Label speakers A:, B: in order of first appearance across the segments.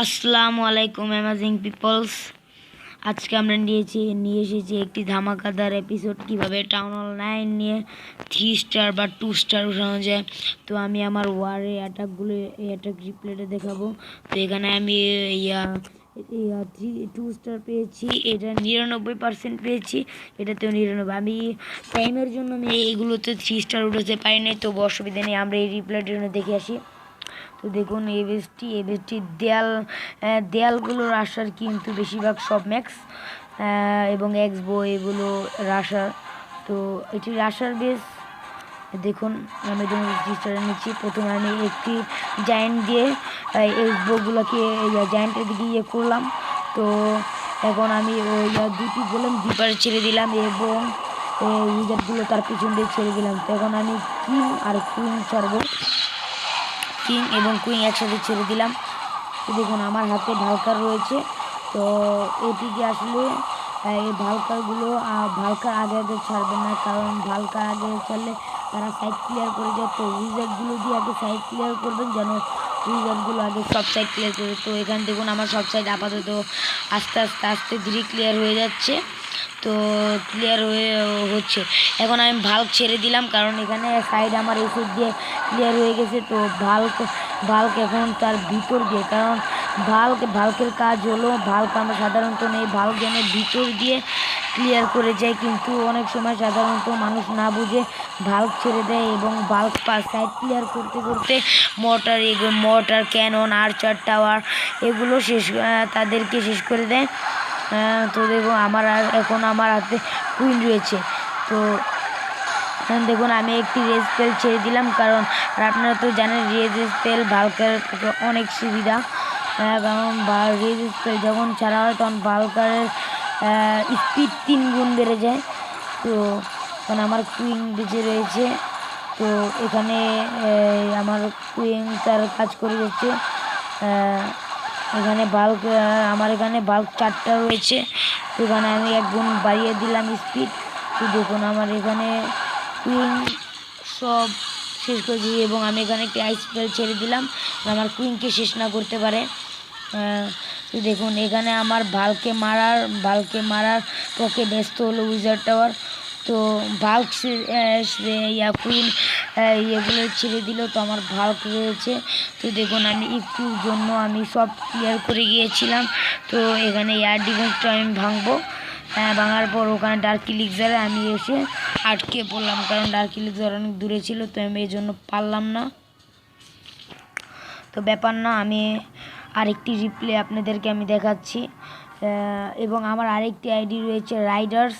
A: আসসালামু আলাইকুম amazing people's. আজকে আমরা নিয়ে এসেছি একটি ধামাকাদার এপিসোড, কিভাবে টাউন হল 9 নিয়ে 3 স্টার বা 2 স্টার উঠানো যায়। তো আমি আমার ওয়ারে অ্যাটাক রিপ্লেটা দেখাবো। তো এখানে আমি ইয়া 2 স্টার পেয়েছি, এটা 99% পেয়েছি, এটাতেও 99। আমি টাইমের জন্য আমি এইগুলোতে 3 স্টার উঠাতে পারি নাই, তবু অসুবিধা নেই। আমরা এই রিপ্লেটার জন্য দেখে আসি। তো দেখুন এই বেসটির দেয়ালগুলোর আসার কিন্তু বেশিরভাগ সব ম্যাক্স এবং এক্সবো এগুলো রাশার। তো এটি রাশার বেস। দেখুন আমি রেজিস্টারে নিচ্ছি। প্রথমে আমি একটি জায়েন্ট দিয়ে এক্সবোগুলোকে জায়েন্টের দিকে করলাম। তো এখন আমি ওই দুটি গোলেম ডিপার ছেড়ে দিলাম এবং উইজার্ডগুলো তার পিছন দিয়ে ছেড়ে দিলাম। তো এখন আমি কিং আর কুইন ছাড়বো। কিং এবং কুইন একসাথে ছেড়ে দিলাম। তো দেখুন আমার হাতে ভালকার রয়েছে। তো এটিকে আসলে এই ভালকারগুলো ভালকার আগে ছাড়বে না, কারণ ভালকার আগে ছাড়লে তারা সাইড ক্লিয়ার করে যায়। তো উইজার্ডগুলো দিয়ে আগে সাইড ক্লিয়ার করবেন, যেন উইজার্ডগুলো আগে সব সাইড ক্লিয়ার করবে। তো এখানে দেখুন আমার সব সাইড আপাতত আস্তে আস্তে ধীরে ক্লিয়ার হয়ে যাচ্ছে। তো ক্লিয়ার হচ্ছে। এখন আমি ভাল্ব ছেড়ে দিলাম, কারণ এখানে সাইড আমার এই সাইড দিয়ে ক্লিয়ার হয়ে গেছে। তো ভাল্ব এখন তার ভিতর দিয়ে, কারণ ভাল্বের কাজ হলো ভাল্ব আমরা সাধারণত নেই, ভাল্ব যেন ভিতর দিয়ে ক্লিয়ার করে যায়, কিন্তু অনেক সময় সাধারণত মানুষ না বুঝে ভাল্ব ছেড়ে দেয় এবং ভাল্ব সাইড ক্লিয়ার করতে করতে মোটর ক্যানন আর্চার টাওয়ার এগুলো তাদেরকে শেষ করে দেয়। তো দেখো এখন আমার হাতে কুইন রয়েছে। তো দেখুন আমি একটি রেজ স্পেল ছেড়ে দিলাম, কারণ আপনারা তো জানেন রেজ স্পেল ভালকার অনেক সুবিধা। কারণ রেজ স্পেল যখন ছাড়া হয় তখন ভালকারের স্পিড 3 গুণ বেড়ে যায়। তো কারণ আমার কুইন বেঁচে রয়েছে। তো এখানে আমার কুইন তার কাজ করে যাচ্ছে। এখানে আমার এখানে বাল্ব 4টা রয়েছে। তো এখানে আমি 1 গুণ বাড়িয়ে দিলাম স্পিড। তো দেখুন আমার এখানে কুইন সব শেষ করে দিই এবং আমি এখানে একটি আইস স্পেল ছেড়ে দিলাম, আমার কুইনকে শেষ না করতে পারে। তো দেখুন এখানে আমার ভালকে মারার পক্ষে ব্যস্ত হলো উইজার্ড টাওয়ার। তো ভাল্ক কুইন এগুলো ছেড়ে দিল। তো আমার ভাল্ক রয়েছে। তো দেখুন আমি একটুর জন্য আমি সব ক্লিয়ার করে গিয়েছিলাম। তো এখানে এয়ার ডিফেন্সটা আমি ভাঙার পর ওখানে ডার্ক ইলিক্সারে আমি এসে আটকে পড়লাম, কারণ ডার্ক ইলিক্সার অনেক দূরে ছিল। তো আমি এই জন্য পারলাম না। তো ব্যাপার না, আমি আরেকটি রিপ্লে আপনাদেরকে আমি দেখাচ্ছি। এবং আমার আরেকটি আইডি রয়েছে রাইডার্স।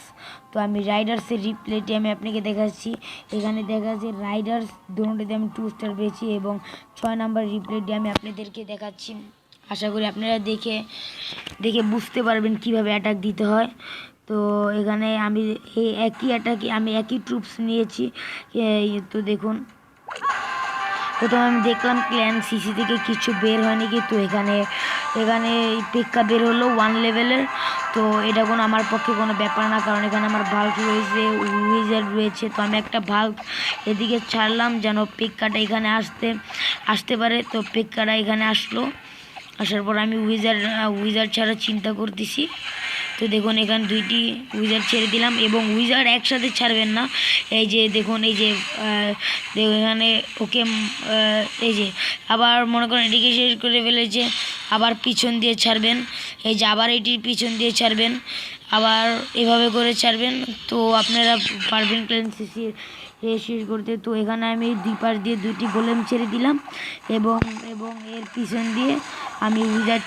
A: তো আমি রাইডার্সের রিপ্লেটি আমি আপনাকে দেখাচ্ছি। এখানে দেখা যাচ্ছে রাইডার্স দুটোতে আমি 2 স্টার পেয়েছি এবং 6 নাম্বার রিপ্লেটি আমি আপনাদেরকে দেখাচ্ছি। আশা করি আপনারা দেখে বুঝতে পারবেন কিভাবে অ্যাটাক দিতে হয়। তো এখানে আমি এই একই ট্রুপস নিয়েছি। তো দেখুন প্রথমে আমি দেখলাম ক্ল্যান সিসি থেকে কিছু বের হয়নি, কিন্তু এখানে পেক্কা বের হলো 1 লেভেলের। তো এটা আমার পক্ষে কোনো ব্যাপার না, কারণ এখানে আমার ভাল্ব রয়েছে, উইজার্ড রয়েছে। তো আমি একটা ভাল্ব এদিকে ছাড়লাম যেন পেক্কাটা এখানে আসতে পারে। তো পেক্কাটা এখানে আসার পর আমি উইজার্ড ছাড়া চিন্তা করতেছি। তো দেখুন এখানে 2টি উইজার্ড ছেড়ে দিলাম এবং উইজার্ড একসাথে ছাড়বেন না। এই যে দেখুন এখানে ওকে এই যে আবার মনে করেন এটিকে শেষ করে ফেলেছে, আবার পিছন দিয়ে ছাড়বেন। এই যে আবার এটির পিছন দিয়ে ছাড়বেন, আবার এভাবে করে ছাড়বেন। তো আপনারা পারবেন ক্ল্যান সিসির শেষ করতে। তো এখানে আমি 2 পাশ দিয়ে 2টি গোলেম ছেড়ে দিলাম এবং এর পিছন দিয়ে আমি উইজার্ড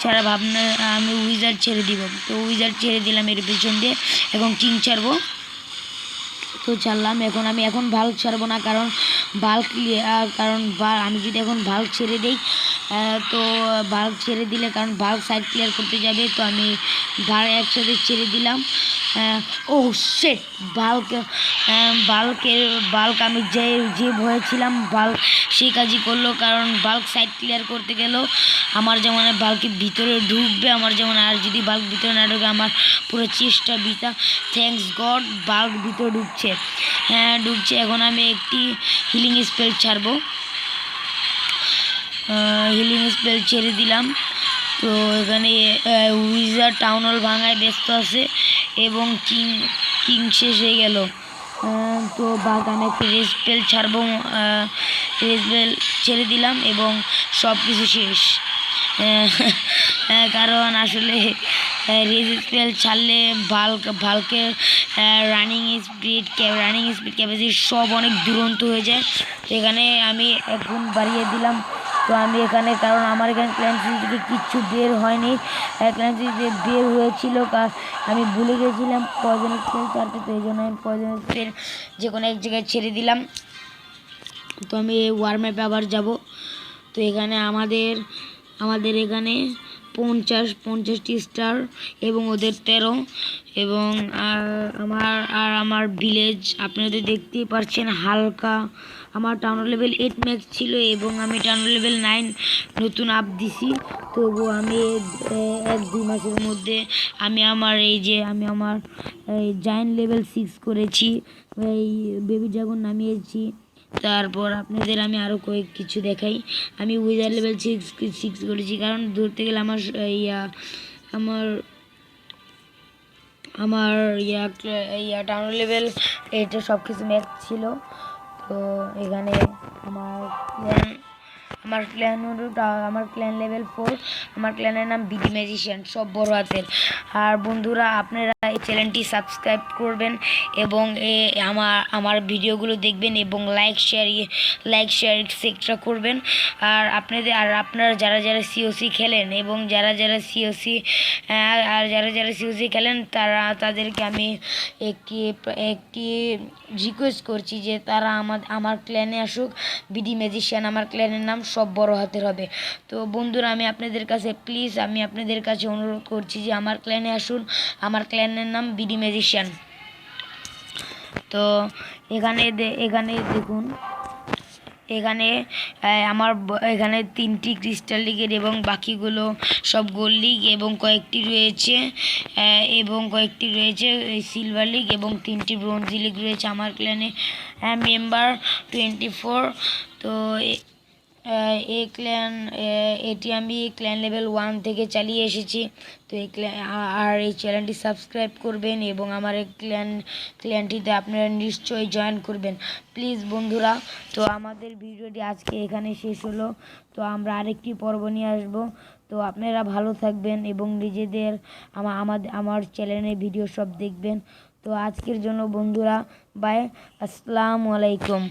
A: ছেড়ে দিব। তো উইজার্ড ছেড়ে দিলাম এর পিছন দিয়ে এবং কিং ছাড়বো। তো ছাড়লাম। আমি এখন ভাল্ব ছাড়বো না, কারণ আমি যদি এখন ভাল্ব ছেড়ে দিই তো ভাল্ব ছেড়ে দিলে, কারণ ভাল্ব সাইড ক্লিয়ার করতে যাবে। তো আমি একসাথে ছেড়ে দিলাম। ও শিট, বাল্ক আমি যে ভয়ে ছিলাম বাল্ক সেই কাজই করলো, কারণ বাল্ক সাইড ক্লিয়ার করতে গেলেও আমার যেমন বাল্কের ভিতরে ঢুকবে, আমার যেমন আর যদি বাল্ক ভিতরে না ঢুকে আমার পুরো চেষ্টা বৃথা। থ্যাঙ্কস গড বাল্ক ভিতরে ঢুকছে। এখন আমি একটি হিলিং স্পেল ছাড়বো। হিলিং স্পেল ছেড়ে দিলাম। তো এখানে উইজার টাউন হল ভাঙায় ব্যস্ত আছে এবং কিং শেষ হয়ে গেল। তো বাঘ আমি একটা রেসপেল ছাড়বো, রেসপেল ছেড়ে দিলাম এবং সব কিছু শেষ। কারণ আসলে রেসপেল ছাড়লে ভালকের রানিং স্পিড ক্যাপাসিটি সব অনেক দুরন্ত হয়ে যায়। এখানে আমি এক গুণ বাড়িয়ে দিলাম। তো আমি এখানে, কারণ আমার এখানে ক্ল্যান সিরিজ থেকে কিচ্ছু বের হয়নি, ক্ল্যান সিরিজে বের হয়েছিল আমি ভুলে গেছিলাম পয়জন স্পেল ছাড়তে, তো এই জন্য আমি পয়জন স্পেল যে কোনো এক জায়গায় ছেড়ে দিলাম। তো আমি ওয়ার ম্যাপে আবার যাব। তো এখানে আমাদের এখানে 50টি স্টার এবং ওদের 13, এবং আমার ভিলেজ আপনাদের দেখতেই পাচ্ছেন হালকা। আমার টাউন লেভেল 8 ম্যাক্স ছিল এবং আমি টাউন লেভেল 9 নতুন আপ দিছি। তবু আমি 1-2 মাসের মধ্যে আমি আমার জায়ান্ট লেভেল 6 করেছি, এই বেবি ড্রাগন নামিয়েছি। তারপর আপনাদের আমি আরও কয়েক কিছু দেখাই। আমি উইজার লেভেল 6 করেছি, কারণ ধরতে গেলে আমার টাউন লেভেল 8 সব কিছু ম্যাক্স ছিল। তো এখানে আমার ক্ল্যান লেভেল 4, আমার ক্ল্যানের নাম বিডি ম্যাজিশিয়ান, সব বড় হাতের। আর বন্ধুরা, আপনারা এই চ্যানেলটি সাবস্ক্রাইব করবেন এবং আমার ভিডিওগুলো দেখবেন এবং লাইক শেয়ার এক্সেট্রা করবেন। আর আপনারা যারা সিওসি খেলেন এবং যারা সিওসি খেলেন তাদেরকে আমি একটি রিকোয়েস্ট করছি যে তারা আমার ক্ল্যানে আসুক। বিডি ম্যাজিশিয়ান আমার ক্ল্যানের নাম, সব বড় হাতের হবে। তো বন্ধুরা, আমি আপনাদের কাছে অনুরোধ করছি যে আমার ক্ল্যানে আসুন। আমার ক্ল্যানের নাম বিডি ম্যাজিশিয়ান। তো এখানে দেখুন, এখানে 3টি ক্রিস্টাল লিগের এবং বাকিগুলো সব গোল্ড লিগ, এবং কয়েকটি রয়েছে সিলভার লিগ, এবং 3টি ব্রোঞ্জ লিগ রয়েছে আমার ক্ল্যানে। মেম্বার 24। তো এটি আমি ক্ল্যান লেভেল 1 থেকে চালিয়ে এসেছি। তো এই চ্যানেলটি সাবস্ক্রাইব করবেন এবং আমার এই ক্ল্যানটিতে আপনারা নিশ্চয়ই জয়েন করবেন প্লিজ বন্ধুরা। তো আমাদের ভিডিওটি আজকে এখানে শেষ হলো। তো আমরা আরেকটি পর্ব নিয়ে আসবো। তো আপনারা ভালো থাকবেন এবং নিজেদের আমার চ্যানেলের ভিডিও সব দেখবেন। তো আজকের জন্য বন্ধুরা বাই, আসসালামু আলাইকুম।